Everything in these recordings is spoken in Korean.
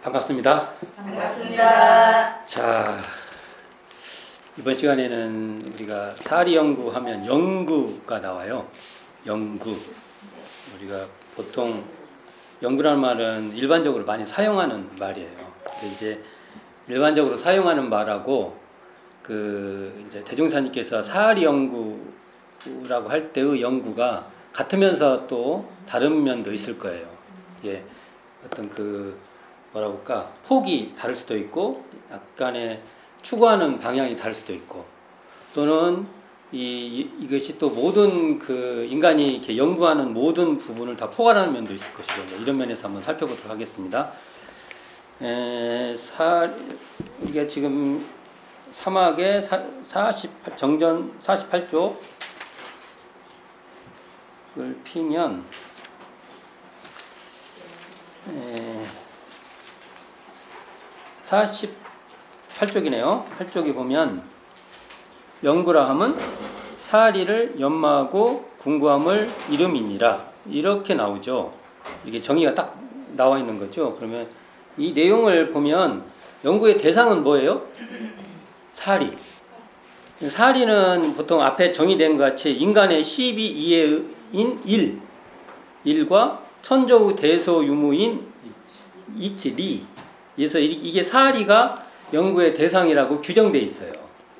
반갑습니다. 반갑습니다. 자, 이번 시간에는 우리가 사리 연구하면 연구가 나와요. 연구. 우리가 보통 연구라는 말은 일반적으로 많이 사용하는 말이에요. 근데 이제 일반적으로 사용하는 말하고 이제 대종사님께서 사리 연구라고 할 때의 연구가 같으면서 또 다른 면도 있을 거예요. 예. 어떤 뭐라 볼까, 폭이 다를 수도 있고 약간의 추구하는 방향이 다를 수도 있고, 또는 이것이 또 모든 인간이 이렇게 연구하는 모든 부분을 다 포괄하는 면도 있을 것이거든요. 이런 면에서 한번 살펴보도록 하겠습니다. 우리가 지금 사막의 정전 48쪽을 피면 48쪽이네요. 8쪽에 보면 연구라 함은 사리를 연마하고 궁구함을 이름이니라, 이렇게 나오죠. 이게 정의가 딱 나와 있는 거죠. 그러면 이 내용을 보면 연구의 대상은 뭐예요? 사리. 사리는 보통 앞에 정의된 것 같이 인간의 12이해인 1과 천조의 대소유무인 이치, 리. 그래서 이게 사리가 연구의 대상이라고 규정되어 있어요.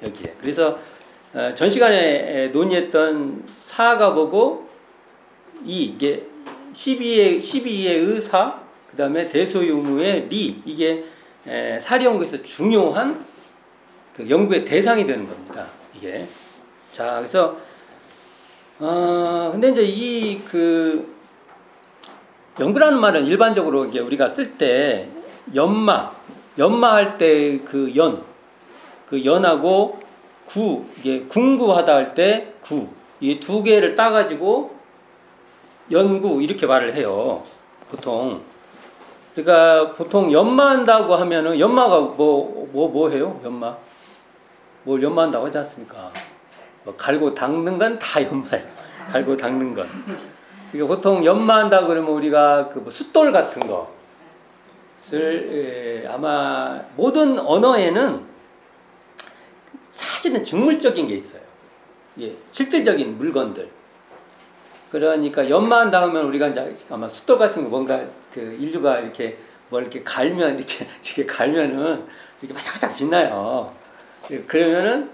여기에. 그래서 전 시간에 논의했던 사가 보고 이게 12의 사, 그 다음에 대소유무의 리, 이게 사리 연구에서 중요한 연구의 대상이 되는 겁니다. 이게. 자, 그래서 근데 이제 연구라는 말은 일반적으로 이제 우리가 쓸 때 연마할 때 연하고 이게 궁구하다 할 때 이 두 개를 따가지고 연구, 이렇게 말을 해요. 보통. 그러니까 보통 연마한다고 하면은, 연마가 뭐 해요? 뭘 연마한다고 하지 않습니까? 갈고 닦는 건 다 연마예요. 갈고 닦는 건. 그러니까 보통 연마한다 그러면 우리가 숫돌 같은 것을 아마 모든 언어에는 사실은 직물적인 게 있어요. 예, 실질적인 물건들. 그러니까 연마한다 하면 우리가 이제 아마 숫돌 같은 거, 뭔가 인류가 이렇게 뭘 이렇게 갈면 이렇게 갈면은 이렇게 바짝바짝 빛나요. 그러면은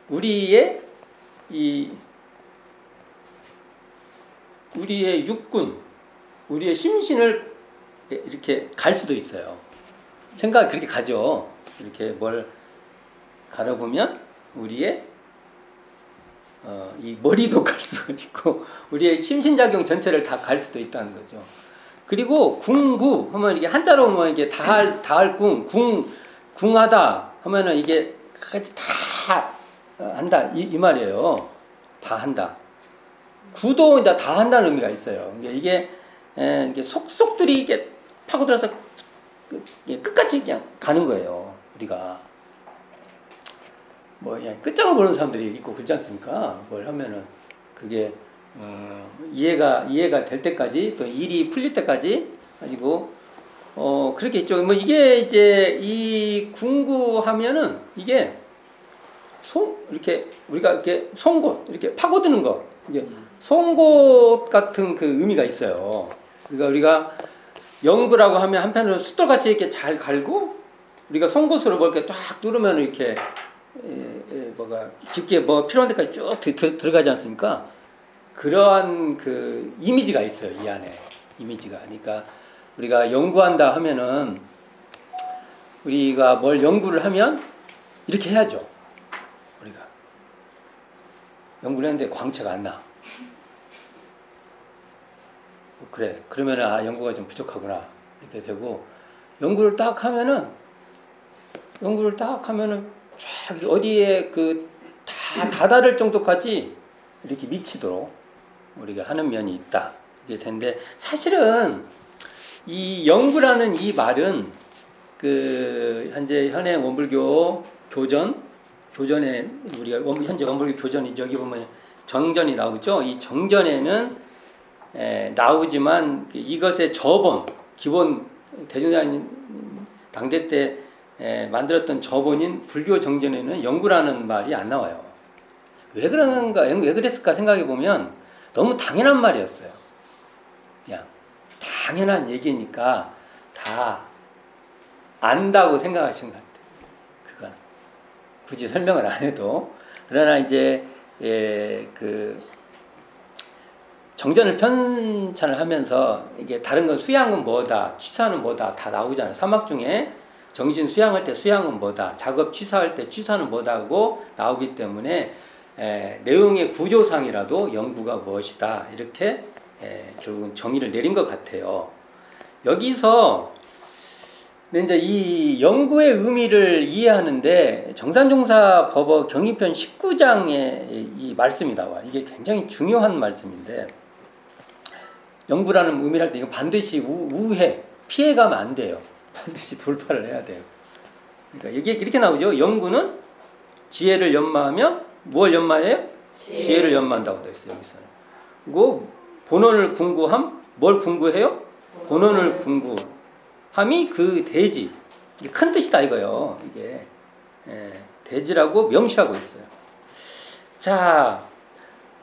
우리의 육군, 우리의 심신을 이렇게 갈 수도 있어요. 생각이 그렇게 가죠. 이렇게 뭘 갈아보면 우리의 이 머리도 갈 수 있고 우리의 심신작용 전체를 다 갈 수도 있다는 거죠. 그리고 궁구 하면 이게 한자로 보면 이게 다할 궁하다 하면은 이게 다 한다 이 말이에요. 다 한다. 구도 이제 다 한다는 의미가 있어요. 이게 속속들이 이게 파고들어서 끝까지 그냥 가는 거예요. 우리가 끝장을 보는 사람들이 있고 그렇지 않습니까? 뭘 하면은 그게 이해가 될 때까지, 또 일이 풀릴 때까지 가지고 그렇게 있죠. 이게 이제 이 궁구하면은 이게 이렇게 우리가 이렇게 송곳 이렇게 파고드는 거, 이게 송곳 같은 의미가 있어요. 그러니까 우리가 연구라고 하면 한편으로 숫돌같이 이렇게 잘 갈고, 우리가 송곳으로 뭐 이렇게 쫙 누르면 이렇게 뭐가 깊게 필요한 데까지 쭉 들어가지 않습니까? 그러한 이미지가 있어요. 이 안에 이미지가. 그러니까 우리가 연구한다 하면은, 우리가 뭘 연구를 하면 이렇게 해야죠. 우리가 연구를 했는데 광채가 안 나. 그래. 그러면은 연구가 좀 부족하구나. 이렇게 되고, 연구를 딱 하면은 쫙 어디에 다 다다를 정도까지 이렇게 미치도록 우리가 하는 면이 있다. 이게 되는데, 사실은 이 연구라는 이 말은 현행 원불교 교전에 우리가 현재 원불교 교전이 여기 보면 정전이 나오죠. 이 정전에는 나오지만 이것의 저본, 기본 대종사님 당대 때 만들었던 저본인 불교 정전에는 영구라는 말이 안 나와요. 왜 그러는가, 왜 그랬을까 생각해 보면 너무 당연한 말이었어요. 그냥 당연한 얘기니까 다 안다고 생각하신 것 같아요. 그건 굳이 설명을 안 해도. 그러나 이제 그 정전을 편찬을 하면서 이게 다른 건 수양은 뭐다, 취사는 뭐다 다 나오잖아요. 사막 중에 정신 수양할 때 수양은 뭐다, 작업 취사할 때 취사는 뭐다 하고 나오기 때문에 내용의 구조상이라도 영구가 무엇이다 이렇게 결국은 정의를 내린 것 같아요. 여기서 이제 이 영구의 의미를 이해하는데 정산종사 법어 경의편 19장에 이 말씀이 나와. 이게 굉장히 중요한 말씀인데, 영구라는 의미를 할 때 이거 반드시 우회, 피해가면 안 돼요. 반드시 돌파를 해야 돼요. 그러니까 이게 이렇게 나오죠. 영구는 지혜를 연마하며 무엇을 연마해요? 지혜를 연마한다고 되어 있어요. 여기서는. 그리고 본원을 궁구함, 뭘 궁구해요? 본원을 궁구함이 그 대지. 이게 큰 뜻이다 이거요. 이게 대지라고 명시하고 있어요. 자,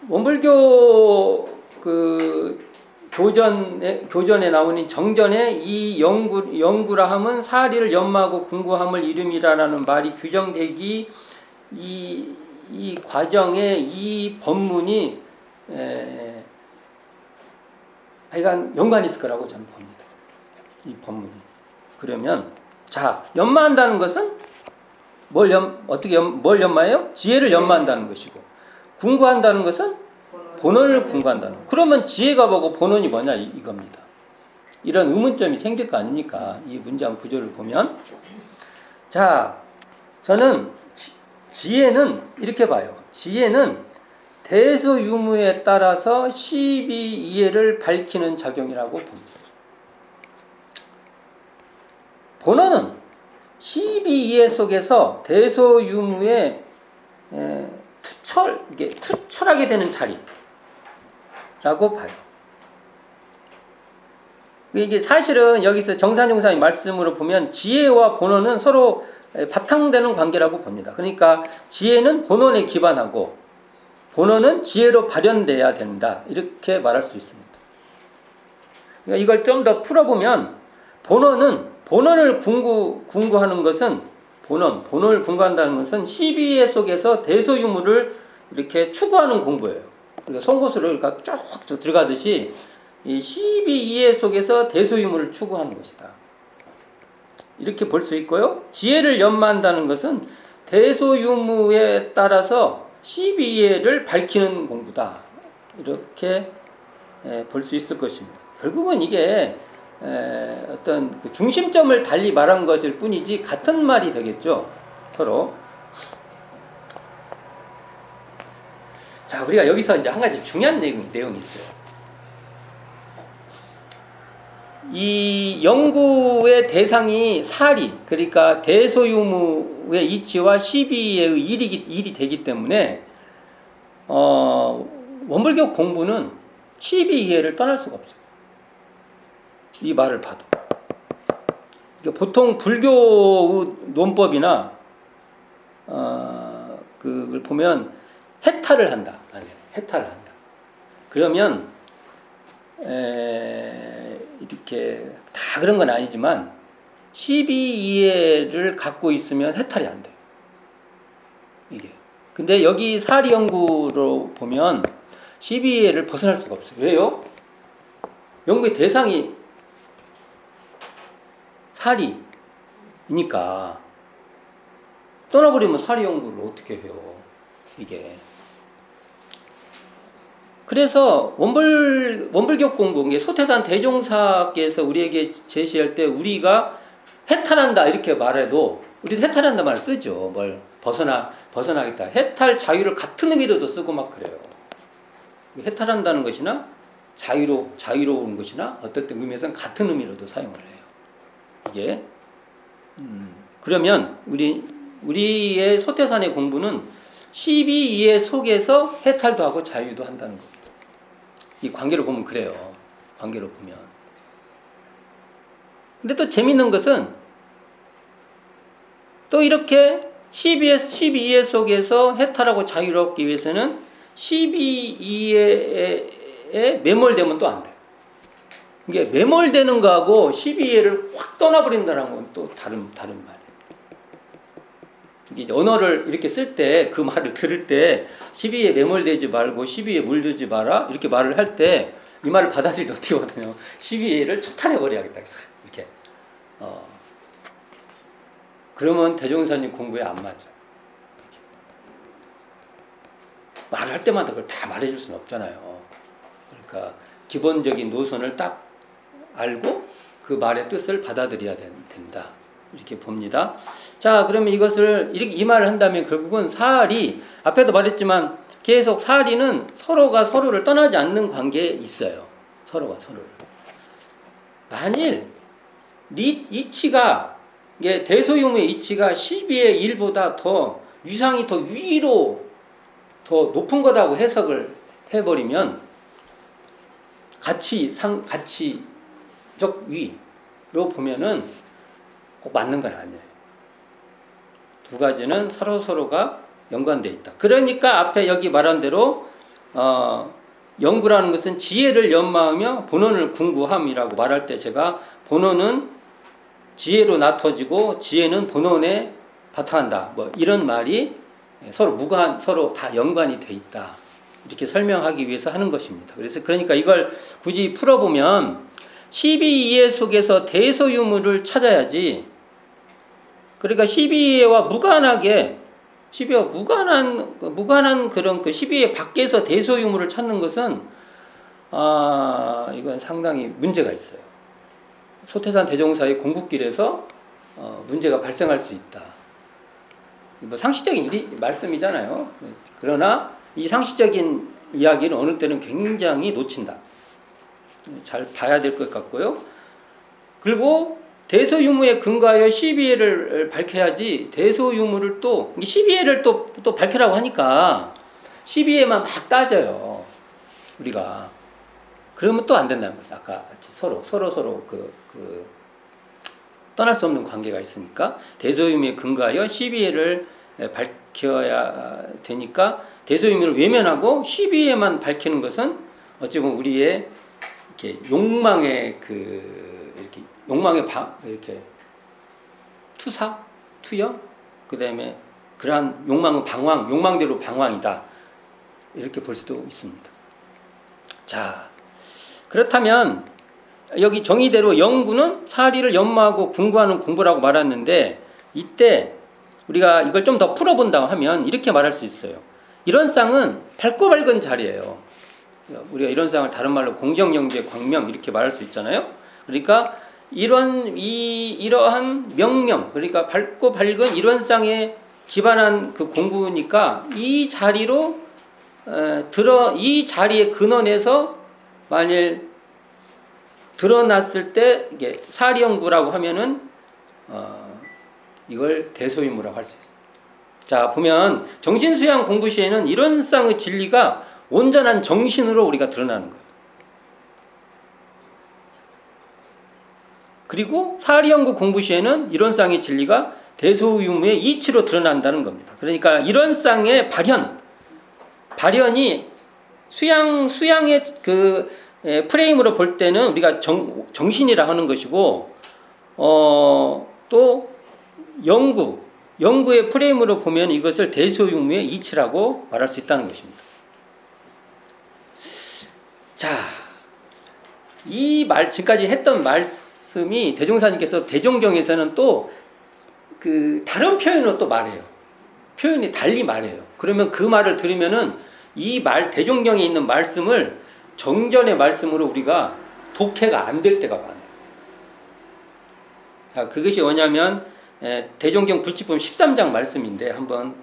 원불교 그 교전에 나오는 정전에 이 영구라 함은 사리를 연마하고 궁구함을 이름이라라는 말이 규정되기 이 과정에 이 법문이 하여간 연관이 있을 거라고 저는 봅니다. 이 법문이. 그러면 자, 연마한다는 것은 뭘 연마해요? 지혜를 연마한다는 것이고, 궁구한다는 것은 본원을 궁구한다는 거. 그러면 지혜가 뭐고 본원이 뭐냐 이겁니다. 이런 의문점이 생길 거 아닙니까? 이 문장 구조를 보면. 자, 저는 지혜는 이렇게 봐요. 지혜는 대소유무에 따라서 시비이해를 밝히는 작용이라고 봅니다. 본원은 시비이해 속에서 대소유무에 투철하게 되는 자리라고 봐요. 이게 사실은 여기서 정산용사의 말씀으로 보면 지혜와 본원은 서로 바탕되는 관계라고 봅니다. 그러니까 지혜는 본원에 기반하고 본원은 지혜로 발현돼야 된다. 이렇게 말할 수 있습니다. 그러니까 이걸 좀 더 풀어보면 본원을 궁구하는 것은 본원을 궁구한다는 것은 시비해 속에서 대소유무를 이렇게 추구하는 공부예요. 그러니까 송곳으로 쭉 들어가듯이 이 시비이해 속에서 대소유무를 추구하는 것이다. 이렇게 볼 수 있고요. 지혜를 연마한다는 것은 대소유무에 따라서 시비이해를 밝히는 공부다. 이렇게 볼 수 있을 것입니다. 결국은 이게 어떤 그 중심점을 달리 말한 것일 뿐이지 같은 말이 되겠죠. 서로. 자, 우리가 여기서 이제 한 가지 중요한 내용이 있어요. 이 연구의 대상이 사리, 그러니까 대소유무의 이치와 시비의 일이 되기 때문에 원불교 공부는 시비이해를 떠날 수가 없어요. 이 말을 봐도. 그러니까 보통 불교 논법이나 그걸 보면 해탈을 한다. 해탈을 한다. 그러면 이렇게 다 그런 건 아니지만 시비이해를 갖고 있으면 해탈이 안 돼요. 이게. 근데 여기 사리 연구로 보면 시비이해를 벗어날 수가 없어요. 왜요? 연구의 대상이 사리이니까 떠나버리면 사리 연구를 어떻게 해요? 이게. 그래서 원불교 공부, 소태산 대종사께서 우리에게 제시할 때 우리가 해탈한다 이렇게 말해도 우리도 해탈한다 말을 쓰죠. 뭘 벗어나겠다. 해탈 자유를 같은 의미로도 쓰고 막 그래요. 해탈한다는 것이나 자유로운 것이나 어떨 때 의미에서는 같은 의미로도 사용을 해요. 이게 그러면 우리의 소태산의 공부는 시비이해 속에서 해탈도 하고 자유도 한다는 겁니다. 이 관계를 보면 그래요. 관계로 보면. 근데 또 재밌는 것은 또 이렇게 12회 속에서 해탈하고 자유롭기 위해서는 12회에 매몰되면 또 안 돼요. 이게 매몰되는 거하고 12회를 확 떠나버린다는 건 또 다른 말이에요. 이게 언어를 이렇게 쓸 때 그 말을 들을 때 12회에 매몰되지 말고 12회에 물들지 마라 이렇게 말을 할 때 이 말을 받아들일 때 어떻게 하거든요. 12회를 초탈해버려야겠다. 이렇게. 그러면 대종사님 공부에 안 맞아요. 이렇게. 말을 할 때마다 그걸 다 말해줄 수는 없잖아요. 그러니까 기본적인 노선을 딱 알고 그 말의 뜻을 받아들여야 된다. 이렇게 봅니다. 자, 그러면 이것을 이 말을 한다면 결국은 사할이 앞에도 말했지만 계속 사할이는 서로가 서로를 떠나지 않는 관계에 있어요. 서로가 서로를. 만일 이치가 대소유무의 이치가 12의 1보다 더 위상이 더 위로 더 높은 거라고 해석을 해버리면 가치적 위로 보면은 꼭 맞는 건 아니에요. 두 가지는 서로가 연관되어 있다. 그러니까 앞에 여기 말한 대로 연구라는 것은 지혜를 연마하며 본원을 궁구함이라고 말할 때 제가 본원은 지혜로 나터지고 지혜는 본원에 바탕한다. 뭐 이런 말이 서로 다 연관이 돼 있다. 이렇게 설명하기 위해서 하는 것입니다. 그러니까 이걸 굳이 풀어보면 12이해 속에서 대소유무를 찾아야지. 그러니까 12이해와 무관하게 12이해와 무관한 그런 그 12이해 밖에서 대소유무를 찾는 것은 이건 상당히 문제가 있어요. 소태산 대종사의 공부길에서 문제가 발생할 수 있다. 뭐 상식적인 말씀이잖아요. 그러나 이 상식적인 이야기는 어느 때는 굉장히 놓친다. 잘 봐야 될 것 같고요. 그리고 대소유무에 근거하여 12회를 밝혀야지 대소유무를 또 12회를 또 밝혀라고 하니까 12회만 막 따져요. 우리가. 그러면 또 안 된다는 거죠. 아까 서로 떠날 수 없는 관계가 있으니까 대소유무에 근거하여 12회를 밝혀야 되니까 대소유무를 외면하고 12회만 밝히는 것은 어찌 보면 우리의 이렇게 욕망의 이렇게 투여, 그 다음에 그러한 욕망은 욕망대로 방황이다. 이렇게 볼 수도 있습니다. 자, 그렇다면 여기 정의대로 연구는 사리를 연마하고 궁구하는 공부라고 말했는데 이때 우리가 이걸 좀 더 풀어본다고 하면 이렇게 말할 수 있어요. 이런 쌍은 밝고 밝은 자리예요. 우리가 이런 쌍을 다른 말로 공정영재 광명 이렇게 말할 수 있잖아요. 그러니까 이러한 명명, 그러니까 밝고 밝은 이런 쌍에 기반한 그 공부니까 이 자리로 이 자리의 근원에서 만일 드러났을 때 이게 사리연구라고 하면은 이걸 대소유무라고 할 수 있습니다. 자, 보면 정신수양 공부 시에는 이런 쌍의 진리가 온전한 정신으로 우리가 드러나는 거예요. 그리고 사리연구 공부 시에는 이런 쌍의 진리가 대소유무의 이치로 드러난다는 겁니다. 그러니까 이런 쌍의 발현이 수양의 그 프레임으로 볼 때는 우리가 정신이라 하는 것이고 또 연구의 프레임으로 보면 이것을 대소유무의 이치라고 말할 수 있다는 것입니다. 자, 지금까지 했던 말씀이 대종사님께서 대종경에서는 또 그 다른 표현으로 또 말해요. 표현이 달리 말해요. 그러면 그 말을 들으면은 대종경에 있는 말씀을 정전의 말씀으로 우리가 독해가 안 될 때가 많아요. 자, 그것이 뭐냐면 대종경 불치품 13장 말씀인데 한번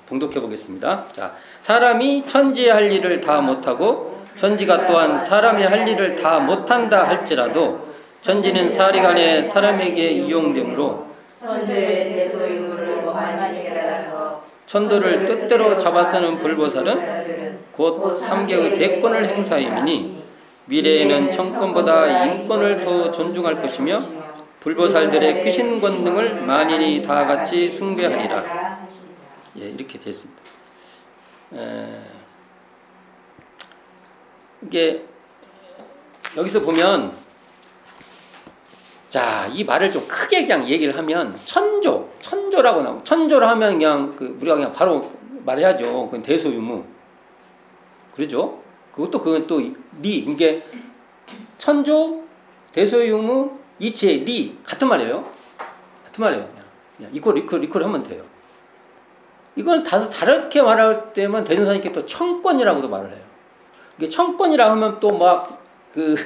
봉독해 보겠습니다. 자, 사람이 천지의 할 일을 다 못하고 천지가 또한 사람의 할 일을 다 못한다 할지라도 천지는 사리간에 사람에게 이용되므로 천도의 대소유무를 많이 깨달아서 천도를 뜻대로 잡아서는 불보살은 곧 삼계의 대권을 행사함이니 미래에는 천권보다 인권을 더 존중할 것이며 불보살들의 크신 권능을 만인이 다 같이 숭배하리라. 예, 이렇게 되어 있습니다. 이게 여기서 보면, 자, 이 말을 좀 크게 그냥 얘기를 하면 천조라고 나오고, 천조라 하면 그냥 우리가 그냥 바로 말해야죠. 그건 대소유무. 그러죠? 그건 또 이게 천조, 대소유무, 이치의 리 같은 말이에요. 같은 말이에요. 그냥 이퀄 하면 돼요. 이걸 다르게 말할 때면 대종사님께 또 청권이라고도 말을 해요. 이게 청권이라 하면 또 막 그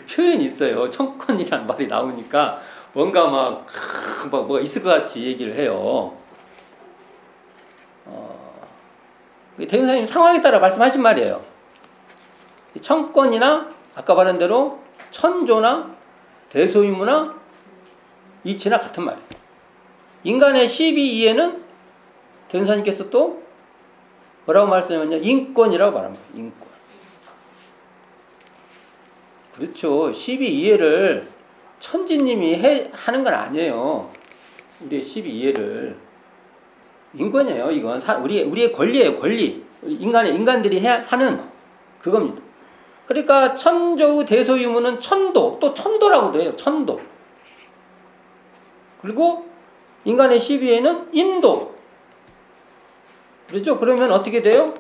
표현이 있어요. 청권이라는 말이 나오니까 뭔가 막 뭐가 있을 것 같이 얘기를 해요. 대종사님 상황에 따라 말씀하신 말이에요. 청권이나 아까 말한 대로 천조나 대소유무나 이치나 같은 말이에요. 인간의 12이해는 대종사님께서 또 뭐라고 말씀하셨냐? 인권이라고 말한 거예요. 인권. 그렇죠. 12이해를 천지님이 하는 건 아니에요. 우리의 12이해를. 인권이에요. 이건 우리의 권리예요. 권리. 인간들이 하는 그겁니다. 그러니까 천조의 대소유무는 천도, 또 천도라고도 해요. 천도. 그리고 인간의 12이해는 인도. 그렇죠? 그러면 어떻게 돼요?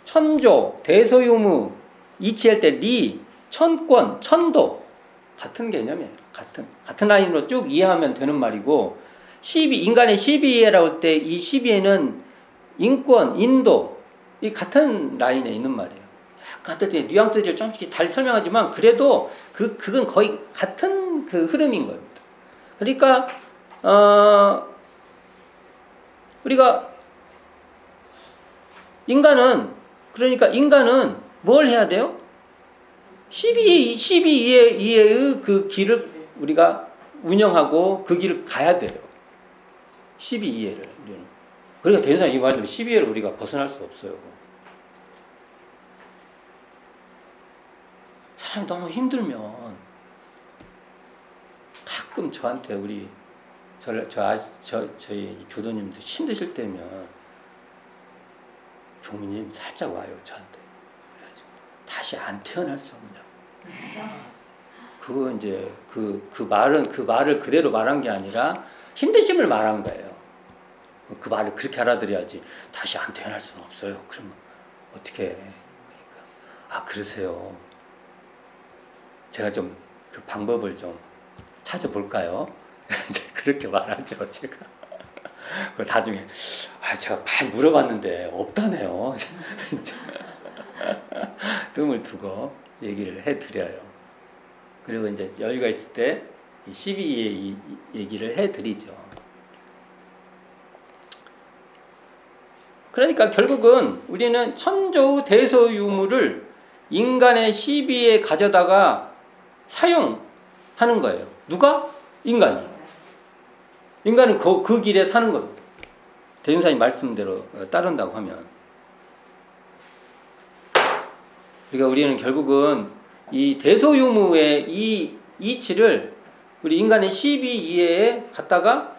천조, 대소유무, 이치할 때 리, 천권, 천도 같은 개념이에요. 같은 라인으로 쭉 이해하면 되는 말이고, 인간의 12이해라고 할 때 이 12이해는 인권, 인도 이 같은 라인에 있는 말이에요. 약간 뉘앙스를 좀씩 잘 설명하지만 그래도 그건 거의 같은 그 흐름인 겁니다. 그러니까 우리가 인간은 뭘 해야 돼요? 12이해의 그 길을 우리가 운영하고 그 길을 가야 돼요. 12이해를 우리는. 그러니까 대전사 이 말대로 12이해를 우리가 벗어날 수 없어요. 사람이 너무 힘들면 가끔 저한테 저희 교도님도 힘드실 때면 교무님 살짝 와요 저한테. 그래가지고 다시 안 태어날 수 없냐. 그거 이제 그 말을 그대로 말한 게 아니라 힘드심을 말한 거예요. 그 말을 그렇게 알아들여야지. 다시 안 태어날 수는 없어요. 그러면 어떻게 해? 그러니까 그러세요. 제가 좀 그 방법을 좀 찾아볼까요? 그렇게 말하죠 제가. 그걸 나중에 제가 많이 물어봤는데 없다네요. 뜸을 두고 얘기를 해드려요. 그리고 이제 여유가 있을 때 12의 얘기를 해드리죠. 그러니까 결국은 우리는 천조의 대소유무를 인간의 12에 가져다가 사용하는 거예요. 누가? 인간이. 인간은 그 길에 사는 겁니다. 대중사님 말씀대로 따른다고 하면. 그러니까 우리는 결국은 이 대소유무의 이 이치를 우리 인간의 12이해에 갖다가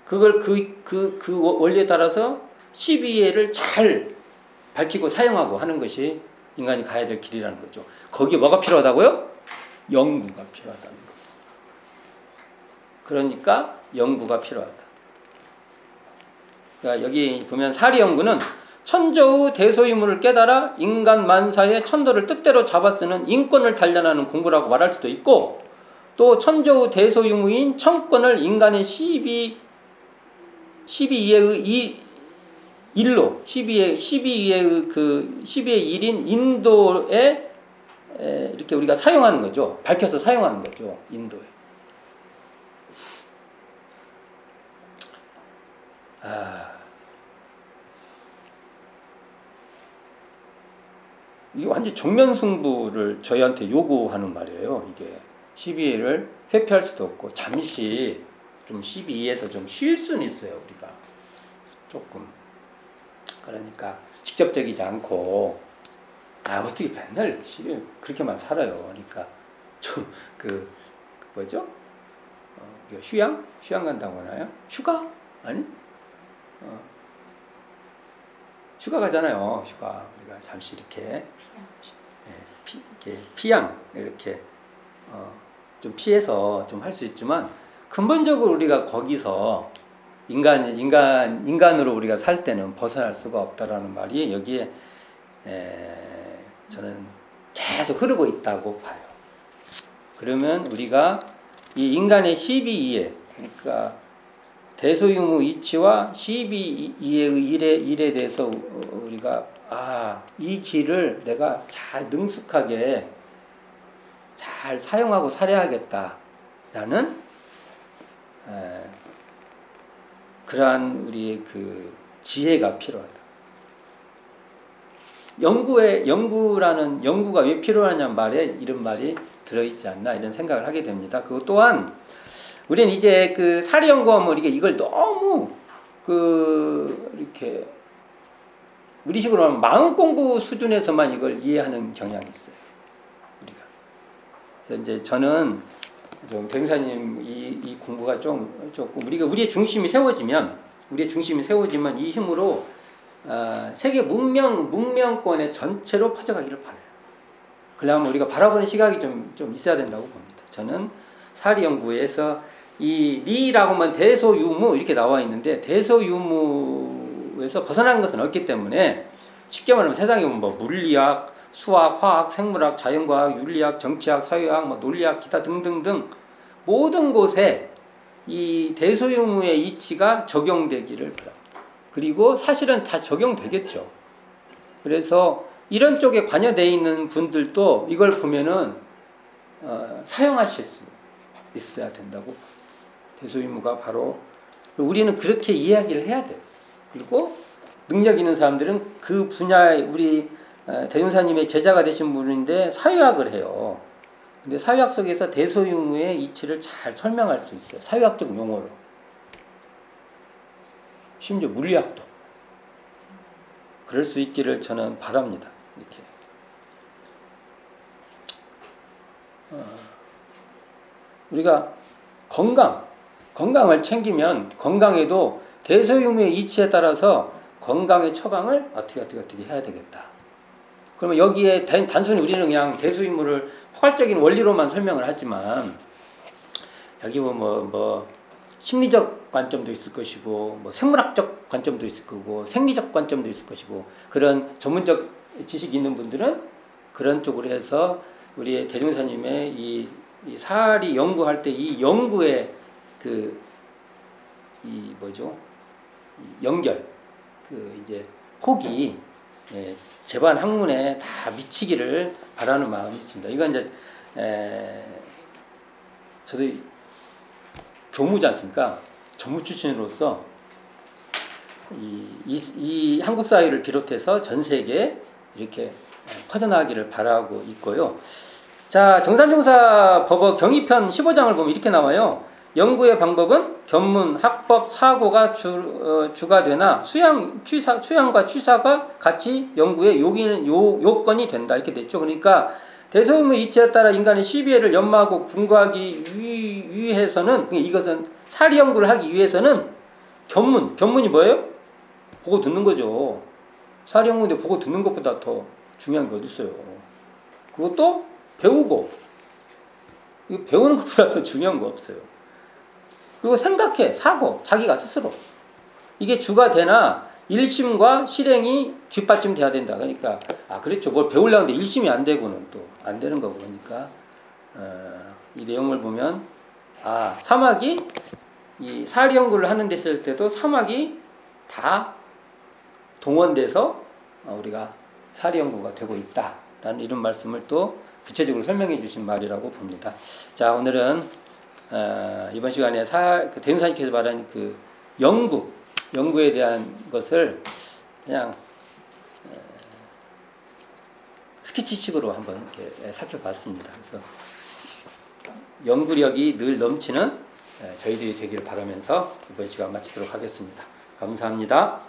그걸 그 원리에 따라서 12이해를 잘 밝히고 사용하고 하는 것이 인간이 가야 될 길이라는 거죠. 거기에 뭐가 필요하다고요? 연구가 필요하다는 거. 그러니까 연구가 필요하다. 그러니까 여기 보면 사리연구는 천조의 대소유무를 깨달아 인간 만사의 천도를 뜻대로 잡아 쓰는 인권을 단련하는 공부라고 말할 수도 있고, 또 천조의 대소유무인 청권을 인간의 12이해의 일로 12이해의 그 12의 일인 인도에 이렇게 우리가 사용하는 거죠. 밝혀서 사용하는 거죠. 인도에. 이게 완전 정면승부를 저희한테 요구하는 말이에요. 이게 12회를 회피할 수도 없고 잠시 좀 12회에서 좀 쉴 수는 있어요. 우리가 조금. 그러니까 직접적이지 않고 어떻게 맨날 12회 그렇게만 살아요. 그러니까 좀 뭐죠? 휴양? 휴양 간다고 하나요? 휴가? 아니? 휴가 가잖아요. 휴가. 우리가 잠시 이렇게, 이렇게 피양 이렇게 좀 피해서 좀 할 수 있지만 근본적으로 우리가 거기서 인간으로 우리가 살 때는 벗어날 수가 없다라는 말이 여기에 저는 계속 흐르고 있다고 봐요. 그러면 우리가 이 인간의 12이해, 그러니까 대소유무 이치와 12이해의 일에 대해서 우리가 이 길을 내가 잘 능숙하게 잘 사용하고 살아야겠다라는 그러한 우리의 그 지혜가 필요하다. 연구가 왜 필요하냐는 말에 이런 말이 들어있지 않나 이런 생각을 하게 됩니다. 그것 또한 우리는 이제 그 사리 연구하면 우리가 이걸 너무 이렇게 우리식으로 하면 마음 공부 수준에서만 이걸 이해하는 경향이 있어요. 우리가. 그래서 이제 저는 좀 변호사님 이 공부가 조금 우리의 중심이 세워지면 이 힘으로 세계 문명권의 전체로 퍼져가기를 바라요. 그러려면 우리가 바라보는 시각이 좀 있어야 된다고 봅니다. 저는 사리 연구에서 이 리라고만 대소유무 이렇게 나와 있는데 대소유무에서 벗어난 것은 없기 때문에 쉽게 말하면 세상에 뭐 물리학, 수학, 화학, 생물학, 자연과학, 윤리학, 정치학, 사회학, 뭐 논리학, 기타 등등등 모든 곳에 이 대소유무의 이치가 적용되기를 바랍니다. 그리고 사실은 다 적용되겠죠. 그래서 이런 쪽에 관여되어 있는 분들도 이걸 보면은 사용하실 수 있어야 된다고. 대소유무가 바로 우리는 그렇게 이야기를 해야 돼요. 그리고 능력 있는 사람들은 그 분야에 우리 대종사님의 제자가 되신 분인데 사회학을 해요. 근데 사회학 속에서 대소유무의 이치를 잘 설명할 수 있어요. 사회학적 용어로. 심지어 물리학도. 그럴 수 있기를 저는 바랍니다. 이렇게. 우리가 건강을 챙기면 건강에도 대소유무의 이치에 따라서 건강의 처방을 어떻게 해야 되겠다. 그러면 여기에 단순히 우리는 그냥 대소유무를 포괄적인 원리로만 설명을 하지만 여기 뭐 심리적 관점도 있을 것이고 뭐 생물학적 관점도 있을 거고 생리적 관점도 있을 것이고 그런 전문적 지식이 있는 분들은 그런 쪽으로 해서 우리 대종사님의 이 사리 연구할 때 이 연구의 연결 이제 폭이 제반 학문에 다 미치기를 바라는 마음이 있습니다. 이건 이제 저도 교무지 않습니까? 전무 출신으로서 이 한국 사회를 비롯해서 전 세계에 이렇게 퍼져나가기를 바라고 있고요. 자, 정산정사 법어 경의편 15장을 보면 이렇게 나와요. 연구의 방법은 견문, 학법, 사고가 주가 되나 수양과 취사가 같이 연구의 요건이 된다. 이렇게 됐죠. 그러니까 대소유무 이치에 따라 인간의 12해를 연마하고 궁구하기 위해서는 이것은 사리 연구를 하기 위해서는 견문이 뭐예요? 보고 듣는 거죠. 사리 연구인데 보고 듣는 것보다 더 중요한 게 어디 있어요. 그것도 배우고 이거 배우는 것보다 더 중요한 거 없어요. 그리고 생각해, 사고, 자기가 스스로 이게 주가 되나 일심과 실행이 뒷받침돼야 된다. 그러니까 그렇죠. 뭘 배우려는데 일심이 안 되고는 또 안 되는 거고 그러니까 이 내용을 보면 사막이 이 사리 연구를 하는 데 있을 때도 사막이 다 동원돼서 우리가 사리 연구가 되고 있다라는 이런 말씀을 또 구체적으로 설명해 주신 말이라고 봅니다. 자, 오늘은 이번 시간에 대운사님께서 말한 그 연구에 대한 것을 그냥 스케치식으로 한번 이렇게 살펴봤습니다. 그래서 연구력이 늘 넘치는 저희들이 되기를 바라면서 이번 시간 마치도록 하겠습니다. 감사합니다.